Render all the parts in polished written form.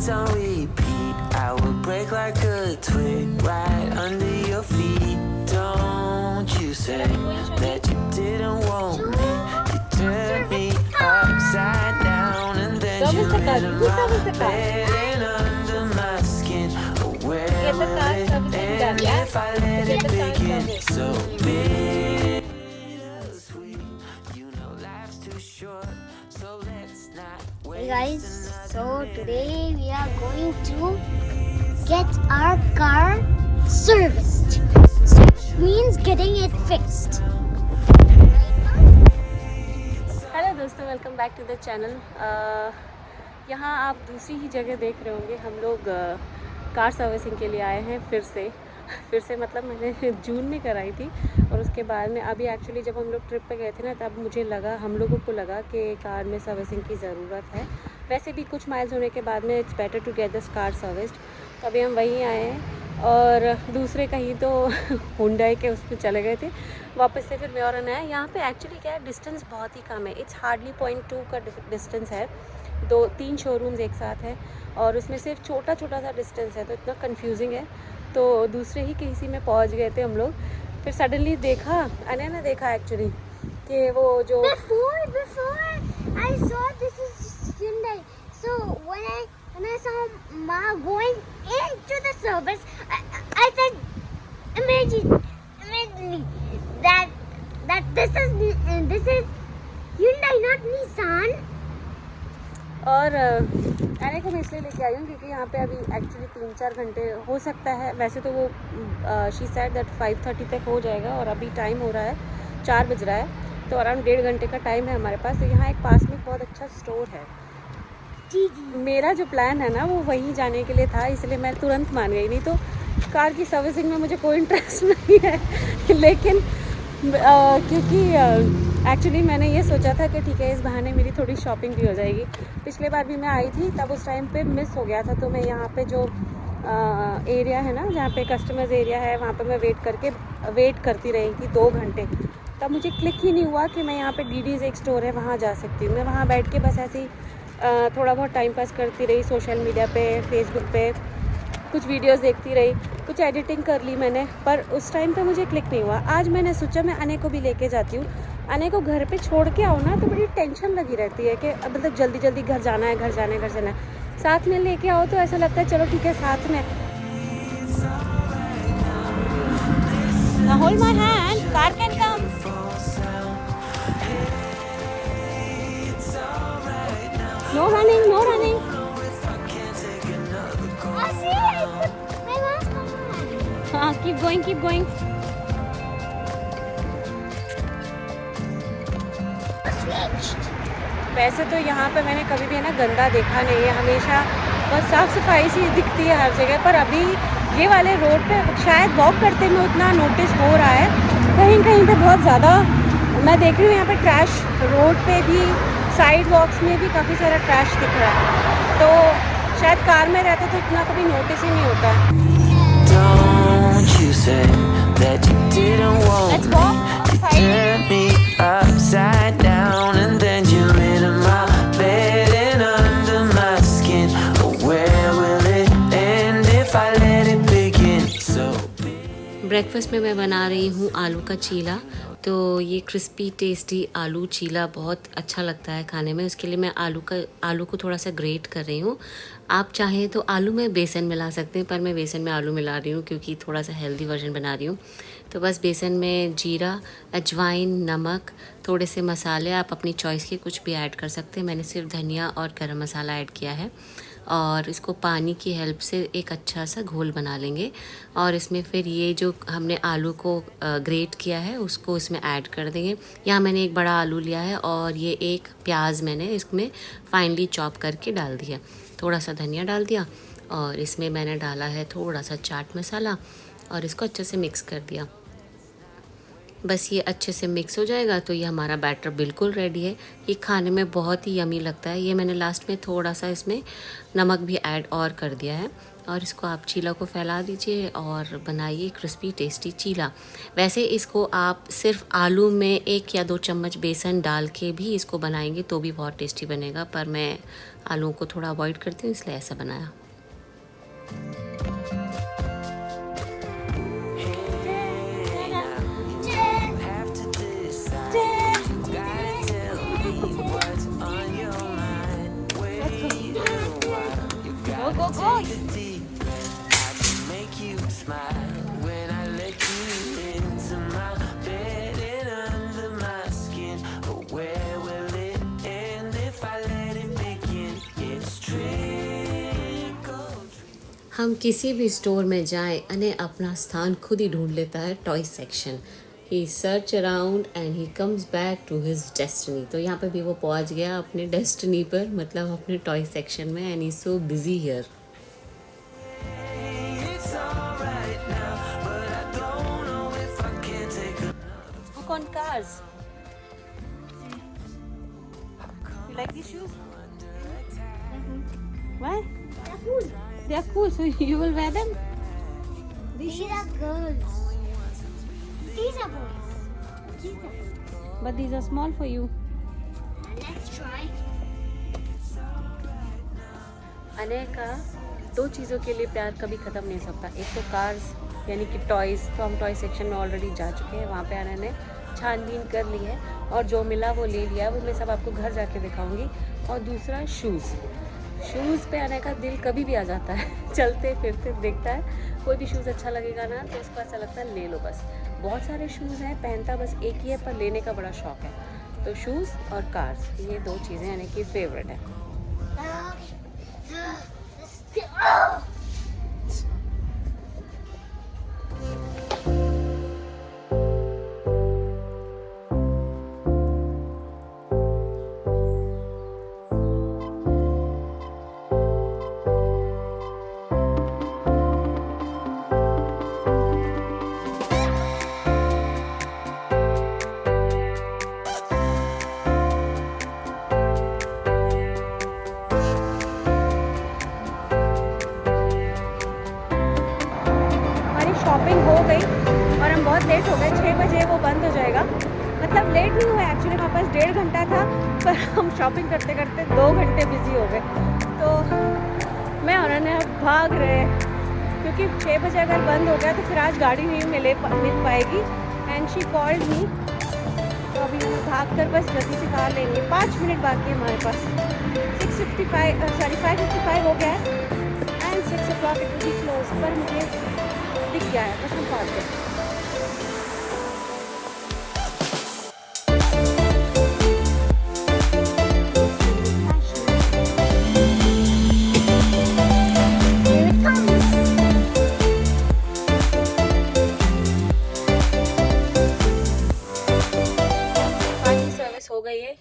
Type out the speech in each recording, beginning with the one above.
nights on repeat. I would break like a twig right under your feet. Don't you say that you didn't want me. You turned me upside down and then you lit my bed and under my skin. Oh, where will it end if I let it begin? So bittersweet, you know life's too short, so let's not Hey waste guys, another so minute. today we are going to get our car serviced. So it means getting it fixed. Hello दोस्तों, welcome back to the channel. यहाँ आप दूसरी ही जगह देख रहे होंगे। हम लोग कार सर्विसिंग के लिए आए हैं फिर से मतलब मैंने जून में कराई थी और उसके बाद में अभी एक्चुअली जब हम लोग ट्रिप पे गए थे ना, तब हम लोगों को लगा कि कार में सर्विसिंग की ज़रूरत है। वैसे भी कुछ माइल्स होने के बाद में it's better to get this car serviced. तो अभी हम वहीं आए हैं और दूसरे कहीं तो हुंडई के उसमें चले गए थे, वापस से फिर म्योरन है। यहाँ पे एक्चुअली क्या है, डिस्टेंस बहुत ही कम है। इट्स हार्डली 0.2 का डिस्टेंस है। 2-3 शोरूम्स एक साथ हैं और उसमें सिर्फ छोटा सा डिस्टेंस है, तो इतना कंफ्यूजिंग है। तो दूसरे ही किसी में पहुँच गए थे हम लोग। फिर सडनली देखा, अनया ने देखा एक्चुअली कि वो जो Before I saw this is Hyundai. So when I saw Ma going into the service, I said immediately that this is Hyundai, not Nissan. और अरे को मैं इसलिए लेके आई हूँ क्योंकि यहाँ पे अभी एक्चुअली 3-4 घंटे हो सकता है। वैसे तो वो शी सेड दैट 5:30 तक हो जाएगा और अभी टाइम हो रहा है 4 बज रहा है, तो अराउंड 1.5 घंटे का टाइम है हमारे पास। तो यहाँ एक पास में बहुत अच्छा स्टोर है। जी मेरा जो प्लान है ना, वो वहीं जाने के लिए था, इसलिए मैं तुरंत मान गई। नहीं तो कार की सर्विसिंग में मुझे कोई इंटरेस्ट नहीं है लेकिन क्योंकि एक्चुअली मैंने ये सोचा था कि ठीक है, इस बहाने मेरी थोड़ी शॉपिंग भी हो जाएगी। पिछले बार भी मैं आई थी, तब उस टाइम पे मिस हो गया था। तो मैं यहाँ पे जो एरिया है ना, जहाँ पे कस्टमर्स एरिया है, वहाँ पे मैं वेट करती रही थी 2 घंटे। तब मुझे क्लिक ही नहीं हुआ कि मैं यहाँ पे डीडीज़ एक स्टोर है, वहाँ जा सकती हूँ। मैं वहाँ बैठ के बस ऐसे ही थोड़ा बहुत टाइम पास करती रही, सोशल मीडिया पे, फेसबुक पे कुछ वीडियोस देखती रही, कुछ एडिटिंग कर ली मैंने, पर उस टाइम पे मुझे क्लिक नहीं हुआ। आज मैंने सोचा मैं अने को भी लेके जाती हूँ। अने को घर पे छोड़ के आओ ना, तो बड़ी टेंशन लगी रहती है कि मतलब जल्दी घर जाना है। साथ में लेके आओ तो ऐसा लगता है चलो ठीक है साथ में। Hold my hand, car can come. No running. Oh, see, I put my mask on. हाँ, कीप गोइंग। वैसे तो यहाँ पे मैंने कभी भी है ना गंदा देखा नहीं है, हमेशा बहुत साफ़ सफाई सी दिखती है हर जगह। पर अभी ये वाले रोड पे शायद वॉक करते में उतना नोटिस हो रहा है, कहीं पे बहुत ज़्यादा मैं देख रही हूँ। यहाँ पे ट्रैश रोड पे भी, साइड वॉक्स में भी काफ़ी सारा ट्रैश दिख रहा है। तो शायद कार में रहते तो इतना कभी नोटिस ही नहीं होता। Don't you say that you didn't want Let's me. walk You outside. turned me upside down and then you lit my bed and under my skin. Oh, where will it end if I let it begin? So breakfast में मैं बना रही हूँ आलू का चीला। तो ये crispy tasty आलू चीला बहुत अच्छा लगता है खाने में। उसके लिए मैं आलू को थोड़ा सा ग्रेट कर रही हूँ। आप चाहें तो आलू में बेसन मिला सकते हैं, पर मैं बेसन में आलू मिला रही हूँ क्योंकि थोड़ा सा हेल्दी वर्जन बना रही हूँ। तो बस बेसन में जीरा, अजवाइन, नमक, थोड़े से मसाले आप अपनी चॉइस के कुछ भी ऐड कर सकते हैं। मैंने सिर्फ धनिया और गरम मसाला ऐड किया है और इसको पानी की हेल्प से एक अच्छा सा घोल बना लेंगे। और इसमें फिर ये जो हमने आलू को ग्रेट किया है उसको इसमें ऐड कर देंगे। यहाँ मैंने एक बड़ा आलू लिया है और ये एक प्याज मैंने इसमें फाइनली चॉप करके डाल दिया। थोड़ा सा धनिया डाल दिया और इसमें मैंने डाला है थोड़ा सा चाट मसाला और इसको अच्छे से मिक्स कर दिया। बस ये अच्छे से मिक्स हो जाएगा तो ये हमारा बैटर बिल्कुल रेडी है। ये खाने में बहुत ही यमी लगता है। ये मैंने लास्ट में थोड़ा सा इसमें नमक भी ऐड और कर दिया है और इसको आप चीला को फैला दीजिए और बनाइए क्रिस्पी टेस्टी चीला। वैसे इसको आप सिर्फ आलू में 1 या 2 चम्मच बेसन डाल के भी इसको बनाएंगे तो भी बहुत टेस्टी बनेगा, पर मैं आलूओं को थोड़ा अवॉइड करती हूँ इसलिए ऐसा बनाया। Have to decide. Gotta tell me what's on your mind. Wait a while. You gotta take a deep breath. I can make you smile when I let you into my bed and under my skin. But where will it end if I let it begin? It's trickle. हम किसी भी store में जाएं, अने अपना स्थान खुद ही ढूंढ लेता है toy section. He search around and he comes back to his destiny. तो यहाँ पे भी वो पहुँच गया अपने डेस्टिनी पर, मतलब अपने टॉय सेक्शन में, and he so busy here. It's alright now, but I don't know if I can take a Look on cars. You like these shoes? Why? They're cool. They are cool, so you will wear them? These are girls. These are boys. These are. But these are small for you. Let's try. Anay का 2 चीज़ों के लिए प्यार कभी ख़त्म नहीं हो सकता। एक तो कार्स यानी कि टॉयज़, तो हम टॉय सेक्शन में ऑलरेडी जा चुके हैं, वहाँ पे अनय ने छानबीन कर ली है और जो मिला वो ले लिया, वो मैं सब आपको घर जाके दिखाऊंगी। और दूसरा शूज़ पे अनय का दिल कभी भी आ जाता है, चलते फिरते देखता है कोई भी शूज़ अच्छा लगेगा ना तो उसको ऐसा लगता है ले लो बस। बहुत सारे शूज़ हैं, पहनता बस एक ही है, पर लेने का बड़ा शौक है। तो शूज़ और कार्स, ये 2 चीज़ें अनय की फेवरेट है। शॉपिंग हो गई और हम बहुत लेट हो गए। 6 बजे वो बंद हो जाएगा, मतलब लेट नहीं हुआ एक्चुअली, हमारे पास 1.5 घंटा था, पर हम शॉपिंग करते करते 2 घंटे बिजी हो गए। तो मैं और अनय अब भाग रहे हैं, क्योंकि 6 बजे अगर बंद हो गया तो फिर आज गाड़ी नहीं मिल पाएगी। एंड शी कॉल्ड मी, तो अभी हम भाग कर बस जल्दी से कार लेंगे। 5 मिनट बाकी है हमारे पास। 5:55 हो गया है and 6 o'clock it will be close. पर मुझे दिख गया है, बस हम पहुँच गए।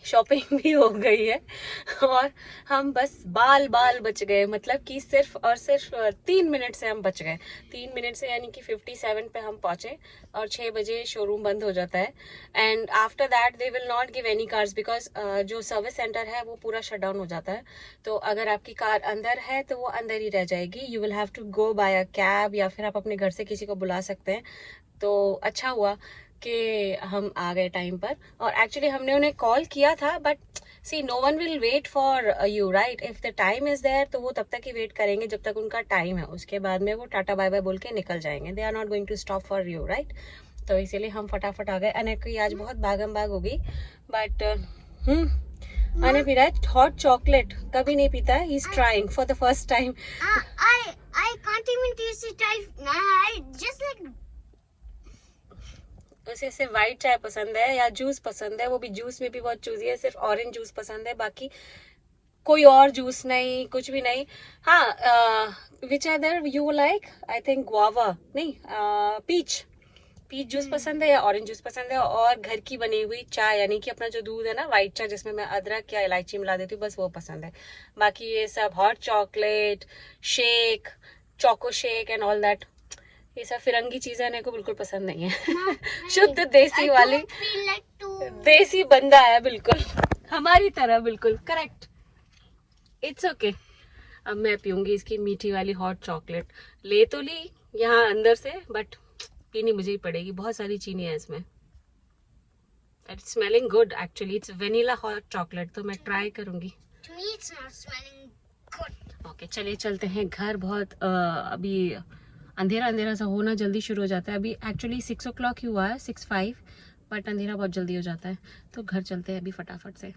शॉपिंग भी हो गई है और हम बस बाल बच गए, मतलब कि सिर्फ और सिर्फ 3 मिनट से हम बच गए। 3 मिनट से यानी कि 57 पे हम पहुंचे और 6 बजे शोरूम बंद हो जाता है। And after that they will not give any cars, because जो सर्विस सेंटर है वो पूरा शट डाउन हो जाता है। तो अगर आपकी कार अंदर है तो वो अंदर ही रह जाएगी। You will have to go by a cab, या फिर आप अपने घर से किसी को बुला सकते हैं। तो अच्छा हुआ कि हम आ गए टाइम पर। और एक्चुअली हमने उन्हें कॉल किया था, but see no one will wait for you, right? If the time is there तो वो तब तक ही वेट करेंगे जब तक उनका टाइम है, उसके बाद में वो टाटा बाय बाय बोल के निकल जाएंगे। They are not going to stop for you, right? तो इसीलिए हम फटाफट आ गए। अनय की आज बहुत भागम भाग हो गई, बट अनय पी रहा है हॉट चॉकलेट, कभी नहीं पीता है। He is trying for the first time. I can't even taste it. I just like. उसे सिर्फ वाइट चाय पसंद है या जूस पसंद है, वो भी जूस में भी बहुत चूजी है, सिर्फ ऑरेंज जूस पसंद है, बाकी कोई और जूस नहीं, कुछ भी नहीं। हाँ, which other you like? I think guava नहीं, पीच जूस पसंद है या ऑरेंज जूस पसंद है। और घर की बनी हुई चाय, यानी कि अपना जो दूध है ना, वाइट चाय जिसमें मैं अदरक या इलायची मिला देती हूँ, बस वो पसंद है। बाकी ये सब hot chocolate, shake, choco shake and all that, ये सब फिरंगी चीजें इन्हें को बिल्कुल पसंद नहीं है। शुद्ध देसी वाली, देसी बंदा है बिल्कुल, हमारी तरह बिल्कुल करेक्ट। It's okay. अब मैं पीऊंगी इसकी मीठी वाली हॉट चॉकलेट। ले तो ली यहाँ अंदर से, बट पीनी मुझे ही पड़ेगी, बहुत सारी चीनी है इसमें। It's smelling good actually, it's vanilla hot chocolate, तो मैं ट्राई करूंगी। To me, it's not smelling good. Okay चलिए चलते हैं घर। बहुत अभी अंधेरा अंधेरा सा होना जल्दी शुरू हो जाता है। अभी एक्चुअली 6 o'clock ही हुआ है, 6:05, बट अंधेरा बहुत जल्दी हो जाता है, तो घर चलते हैं अभी फटाफट से।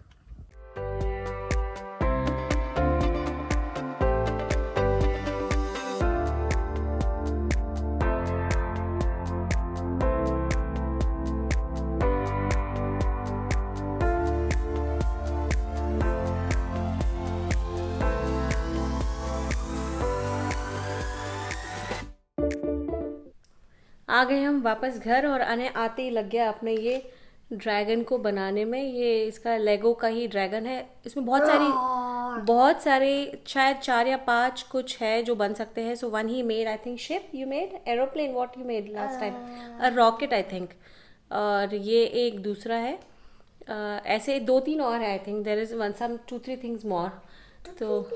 आ गए हम वापस घर, और आते ही लग गया अपने ये ड्रैगन को बनाने में। ये इसका लेगो का ही ड्रैगन है। इसमें बहुत सारे शायद 4 या 5 कुछ है जो बन सकते हैं। So one he made, I think ship you made, aeroplane what you made last time, a rocket I think, और ये एक दूसरा है। ऐसे 2-3 और है I think, there is one some 2-3 things more. तो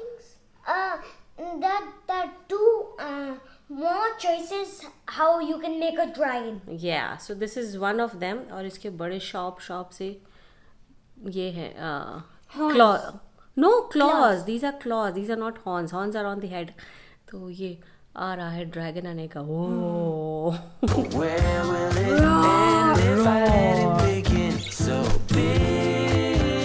That two more choices how you can make a dragon. yeah, so this is one of them। और इसके बड़े शॉप से ये है claw, no claws, these are claws, these are not horns are on the head। तो ये आ रहा है ड्रैगन आने का। ओ Where will it end if I let it begin? So bittersweet.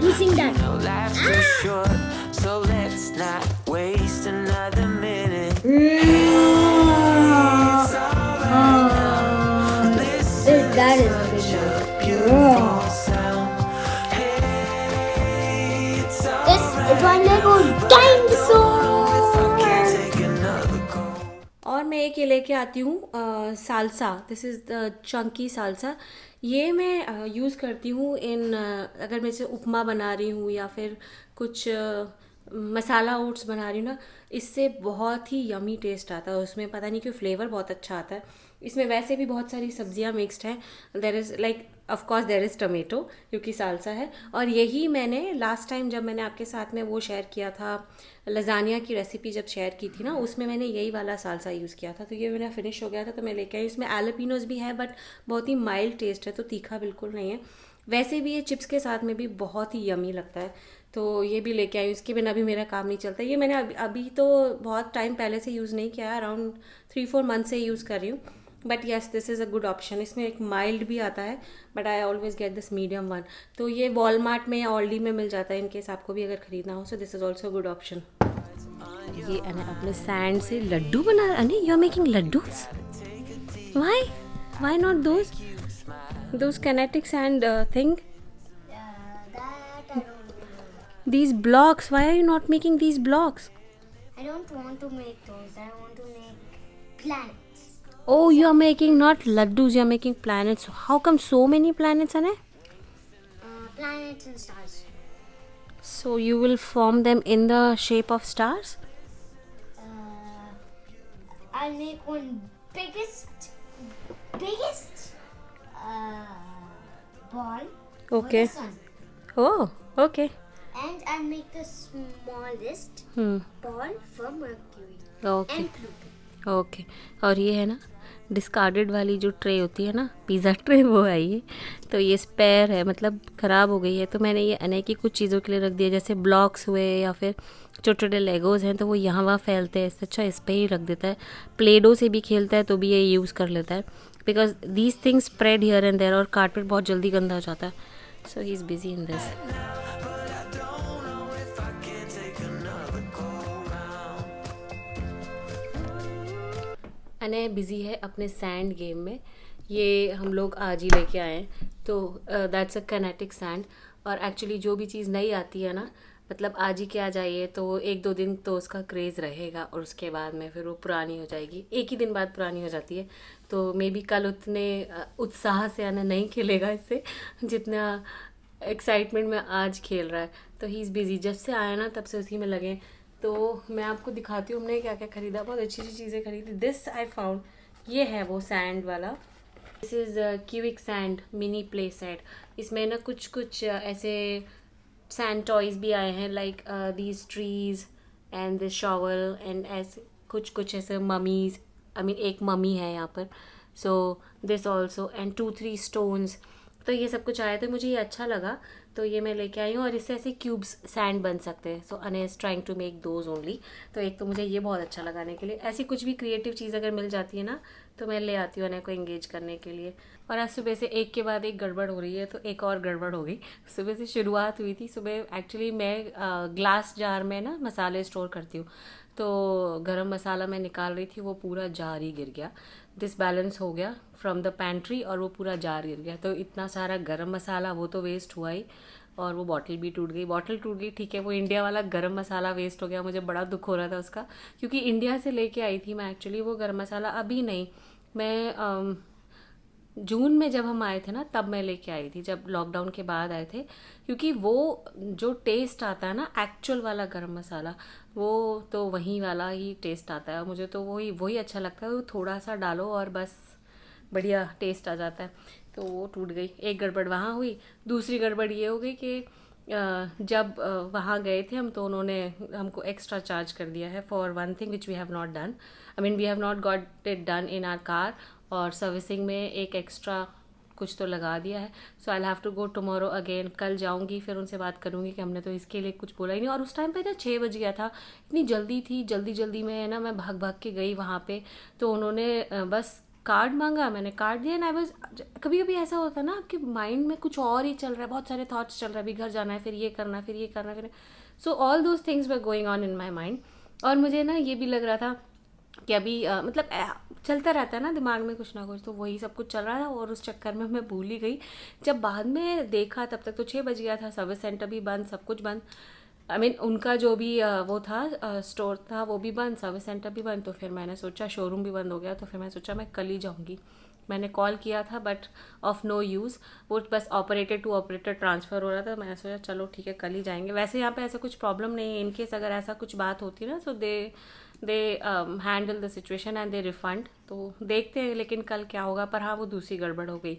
You sing that. No, life's too short, so let's not waste another minute. It's alright. Listen That is to big. such a beautiful sound. Hey, it's This alright. is my Lego dinosaur. If I can't take another call. और मैं एक ये लेके आती हूँ salsa. This is the Chunky salsa. ये मैं use करती हूँ इन अगर मैं इसे उपमा बना रही हूँ या फिर कुछ मसाला ओट्स बना रही हूँ ना, इससे बहुत ही यमी टेस्ट आता है उसमें। पता नहीं क्यों फ्लेवर बहुत अच्छा आता है। इसमें वैसे भी बहुत सारी सब्जियां मिक्स्ड हैं। There is like of course there is tomato, क्योंकि सालसा है। और यही मैंने लास्ट टाइम जब मैंने आपके साथ में वो शेयर किया था, लजानिया की रेसिपी जब शेयर की थी ना, उसमें मैंने यही वाला सालसा यूज़ किया था। तो ये मेरा फिनिश हो गया था, तो मैं लेके आई। इसमें एलोपिनोज भी है, बट बहुत ही माइल्ड टेस्ट है, तो तीखा बिल्कुल नहीं है। वैसे भी ये चिप्स के साथ में भी बहुत ही यमी लगता है, तो ये भी लेके आई। इसके बिना भी मेरा काम नहीं चलता। ये मैंने अभी तो बहुत टाइम पहले से यूज़ नहीं किया है, अराउंड 3-4 मंथ से यूज़ कर रही हूँ। But yes, this is a good option. इसमें एक माइल्ड भी आता है, but I always get this medium one. तो ये वॉलमार्ट में या ऑल्डी में मिल जाता है, इनकेस आपको भी अगर खरीदना हो। So this is also good option. ये अपने सैंड से लड्डू बना, अने you are making laddoos? Why not those kinetic sand thing? That I don't know. These blocks, why are you not making these blocks? I don't want to make those. I want to make planets. Oh, you are making not laddus, you are making planets. How come so many planets, Ane? Planets and stars. So you will form them in the shape of stars? I'll make one biggest ball Okay. for the sun. Oh, okay. And I'll make the smallest ball for Mercury Okay. and Pluto. Okay. और ये है ना discarded वाली जो tray होती है ना, pizza tray, वो है ये। तो ये स्पेयर है, मतलब ख़राब हो गई है, तो मैंने ये अने की कुछ चीज़ों के लिए रख दिया, जैसे ब्लॉक्स हुए या फिर छोटे छोटे लेगोज हैं, तो वो यहाँ वहाँ फैलते हैं। इससे अच्छा इस पर ही रख देता है। प्लेडो से भी खेलता है तो भी ये यूज़ कर लेता है, because these things spread here and there, और कारपेट बहुत जल्दी गंदा हो जाता है। So he is busy in this. अने बिज़ी है अपने सैंड गेम में। ये हम लोग आज ही लेके आए हैं, तो दैट्स अ kinetic सैंड। और एक्चुअली जो भी चीज़ नई आती है ना, मतलब आज ही के आ जाइए तो 1-2 दिन तो उसका क्रेज़ रहेगा, और उसके बाद में फिर वो पुरानी हो जाएगी। एक ही दिन बाद पुरानी हो जाती है। तो मे बी कल उतने उत्साह से आना नहीं खेलेगा इससे, जितना एक्साइटमेंट में आज खेल रहा है। तो ही इज़ बिज़ी, जब से आया ना तब से उसी में लगे। तो मैं आपको दिखाती हूँ हमने क्या क्या ख़रीदा। बहुत अच्छी अच्छी चीज़ें खरीदी। दिस आई फाउंड, ये है वो सैंड वाला। This is cubic sand mini play set. इसमें ना कुछ ऐसे सैंड टॉयज भी आए हैं, like these trees and this shovel and ऐसे कुछ ऐसे ममीज, आई मीन एक मम्मी है यहाँ पर, so this also and 2-3 stones. तो ये सब कुछ आया तो मुझे ये अच्छा लगा, तो ये मैं लेके आई हूँ। और इससे ऐसे क्यूब्स सैंड बन सकते हैं, so Annie is trying to make those only. तो एक तो मुझे ये बहुत अच्छा लगाने के लिए, ऐसी कुछ भी क्रिएटिव चीज़ अगर मिल जाती है ना तो मैं ले आती हूँ अने को एंगेज करने के लिए। और आज सुबह से एक के बाद एक गड़बड़ हो रही है, तो एक और गड़बड़ हो गई। सुबह से शुरुआत हुई थी, सुबह एक्चुअली मैं ग्लास जार में ना मसाले स्टोर करती हूँ, तो गरम मसाला मैं निकाल रही थी, वो पूरा जार ही गिर गया, डिसबैलेंस हो गया फ्रॉम द पैंट्री और वो पूरा जार गिर गया। तो इतना सारा गरम मसाला वो तो वेस्ट हुआ ही, और वो बॉटल भी टूट गई। बॉटल टूट गई ठीक है, वो इंडिया वाला गरम मसाला वेस्ट हो गया, मुझे बड़ा दुख हो रहा था उसका, क्योंकि इंडिया से लेके आई थी मैं एक्चुअली वो गरम मसाला। अभी नहीं, मैं जून में जब हम आए थे ना तब मैं लेके आई थी, जब लॉकडाउन के बाद आए थे, क्योंकि वो जो टेस्ट आता है ना एक्चुअल वाला गरम मसाला, वो तो वही वाला ही टेस्ट आता है। मुझे तो वही अच्छा लगता है, वो थोड़ा सा डालो और बस बढ़िया टेस्ट आ जाता है। तो वो टूट गई, एक गड़बड़ वहाँ हुई। दूसरी गड़बड़ ये हो गई कि जब वहाँ गए थे हम, तो उन्होंने हमको एक्स्ट्रा चार्ज कर दिया है for one thing which we have not done, I mean we have not got it done in our car, और सर्विसिंग में एक एक्स्ट्रा कुछ तो लगा दिया है। So I have to go tomorrow again. कल जाऊंगी, फिर उनसे बात करूंगी कि हमने तो इसके लिए कुछ बोला ही नहीं। और उस टाइम पे ना 6 बज गया था, इतनी जल्दी थी, जल्दी में है ना मैं भाग के गई वहाँ पे, तो उन्होंने बस कार्ड मांगा, मैंने कार्ड दिया ना। बस कभी कभी ऐसा होता है ना, आपके माइंड में कुछ और ही चल रहा है, बहुत सारे थॉट्स चल रहे हैं, अभी घर जाना है, फिर ये करना, फिर so all those things were going on in my mind. और मुझे ना ये भी लग रहा था कि अभी मतलब चलता रहता है ना दिमाग में कुछ ना कुछ, तो वही सब कुछ चल रहा था, और उस चक्कर में मैं भूल ही गई। जब बाद में देखा तब तक तो 6 बज गया था, सर्विस सेंटर भी बंद, सब कुछ बंद, आई मीन उनका जो भी वो था स्टोर था वो भी बंद, सर्विस सेंटर भी बंद। तो फिर मैंने सोचा, शोरूम भी बंद हो गया, तो फिर मैंने सोचा मैं कल ही जाऊँगी। मैंने कॉल किया था बट ऑफ नो यूज़, वो bus operator to operator transfer हो रहा था। मैंने सोचा चलो ठीक है कल ही जाएंगे। वैसे यहाँ पे ऐसा कुछ प्रॉब्लम नहीं है, इनकेस अगर ऐसा कुछ बात होती है ना, so they handle the situation and they refund. तो देखते हैं लेकिन कल क्या होगा। पर हाँ, वो दूसरी गड़बड़ हो गई।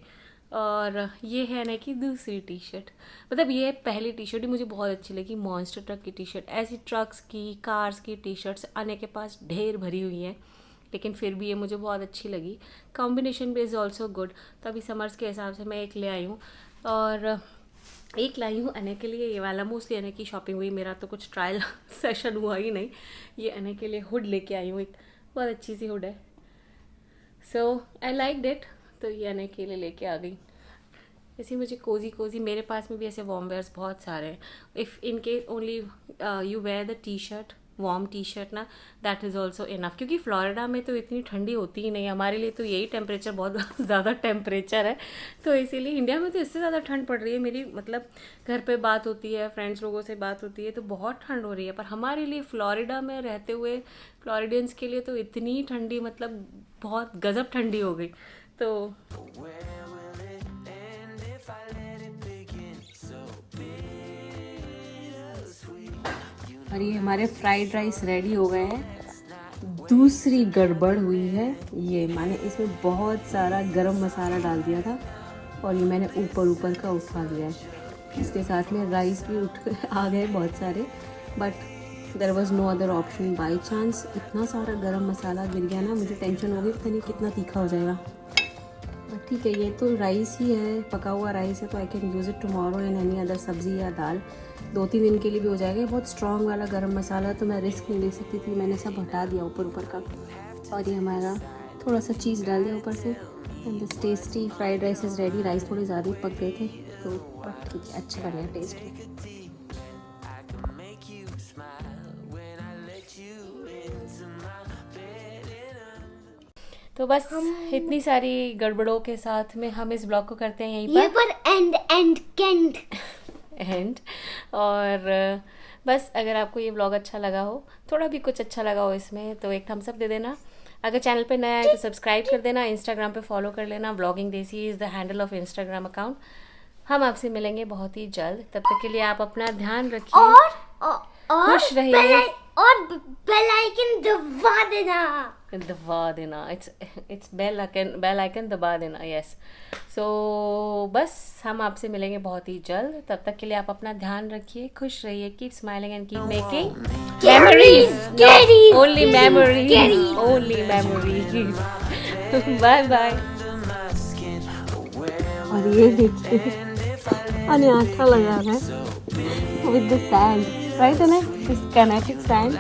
और ये है ना कि दूसरी टी शर्ट, मतलब ये पहली टी शर्ट ही मुझे बहुत अच्छी लगी, मॉन्स्टर ट्रक की टी शर्ट। ऐसी ट्रक्स की, कार्स की टी शर्ट्स आने के पास ढेर भरी हुई हैं, लेकिन फिर भी ये मुझे बहुत अच्छी लगी। कॉम्बिनेशन भी इज़ ऑल्सो गुड। तो अभी समर्स के हिसाब से मैं एक ले आई हूँ, और एक लाई हूँ अने के लिए, ये वाला। मोस्टली अने की शॉपिंग हुई, मेरा तो कुछ ट्रायल सेशन हुआ ही नहीं। ये अने के लिए हुड लेके आई हूँ, एक बहुत अच्छी सी हुड है, सो आई लाइक इट। तो ये अने के लिए लेके आ गई। ऐसे मुझे कोजी मेरे पास में भी ऐसे वार्म वेयर्स बहुत सारे हैं। If in case only you wear the T shirt, warm T shirt ना, दैट इज़ ऑल्सो इनफ, क्योंकि फ्लोरिडा में तो इतनी ठंडी होती ही नहीं, हमारे लिए तो यही टेम्परेचर बहुत ज़्यादा टेम्परेचर है। तो इसीलिए इंडिया में तो इससे ज़्यादा ठंड पड़ रही है। मेरी मतलब घर पे बात होती है, फ्रेंड्स लोगों से बात होती है, तो बहुत ठंड हो रही है। पर हमारे लिए फ्लोरिडा में रहते हुए फ्लोरिडियंस के लिए तो इतनी ठंडी, मतलब बहुत गजब ठंडी हो गई। तो Where will it end if I let it begin? So bittersweet. और ये हमारे फ्राइड राइस रेडी हो गए हैं। दूसरी गड़बड़ हुई है, ये मैंने इसमें बहुत सारा गरम मसाला डाल दिया था, और ये मैंने ऊपर का उठा दिया है। इसके साथ में राइस भी उठ आ गए बहुत सारे, but there was no other option. By chance इतना सारा गरम मसाला गिर गया ना, मुझे टेंशन हो गई पता नहीं कितना तीखा हो जाएगा। बट ठीक है, ये तो राइस ही है, पका हुआ राइस है, तो I can use it tomorrow in any other सब्ज़ी या दाल। 2-3 दिन के लिए भी हो जाएगा। बहुत स्ट्रॉन्ग वाला गरम मसाला, तो मैं रिस्क नहीं ले सकती थी, मैंने सब हटा दिया ऊपर का। और ये हमारा थोड़ा सा चीज़ डाल दिया ऊपर से, and this tasty fried rice is ready. Rice थोड़े ज़्यादा ही पक गए थे, तो ठीक है, अच्छा बन गया test. I can make you smile when I let you into my bed and तो बस इतनी सारी गड़बड़ों के साथ में हम इस ब्लॉग को करते हैं यहीं पर एंड। और बस अगर आपको ये ब्लॉग अच्छा लगा हो, थोड़ा भी कुछ अच्छा लगा हो इसमें, तो एक थम्स अप दे देना। अगर चैनल पे नया है तो सब्सक्राइब कर देना, इंस्टाग्राम पे फॉलो कर लेना। व्लॉगिंग देसी is the handle of Instagram account. हम आपसे मिलेंगे बहुत ही जल्द, तब तक के लिए आप अपना ध्यान रखिए, और खुश रहिए, और बेल आइकन दबा देना। दबा देना, इट्स बेल आइकन दबा देना, यस। सो बस हम आपसे मिलेंगे बहुत ही जल्द। तब तक के लिए आप अपना ध्यान रखिए, खुश रहिए, keep smiling and keep making memories, only memories, only memories. Bye bye. और ये देखिए और अच्छा लगा रहा है विद द सैंड, राइट है, दिस काइनेटिक सैंड।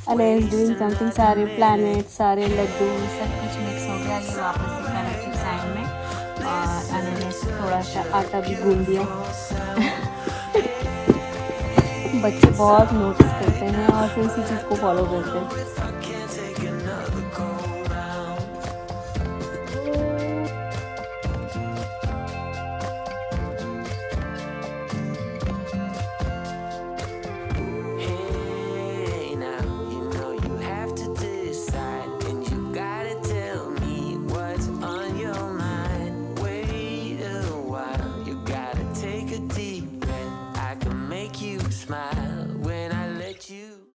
अरे डूइंग समथिंग, सारे प्लैनेट, सारे लड्डू सब कुछ मिक्स हो गया ये वापस से काइनेटिक सैंड में। और मैंने थोड़ा सा आटा भी गूंद दिया। बच्चे बहुत नोटिस करते हैं और फिर उसी चीज़ को फॉलो करते हैं।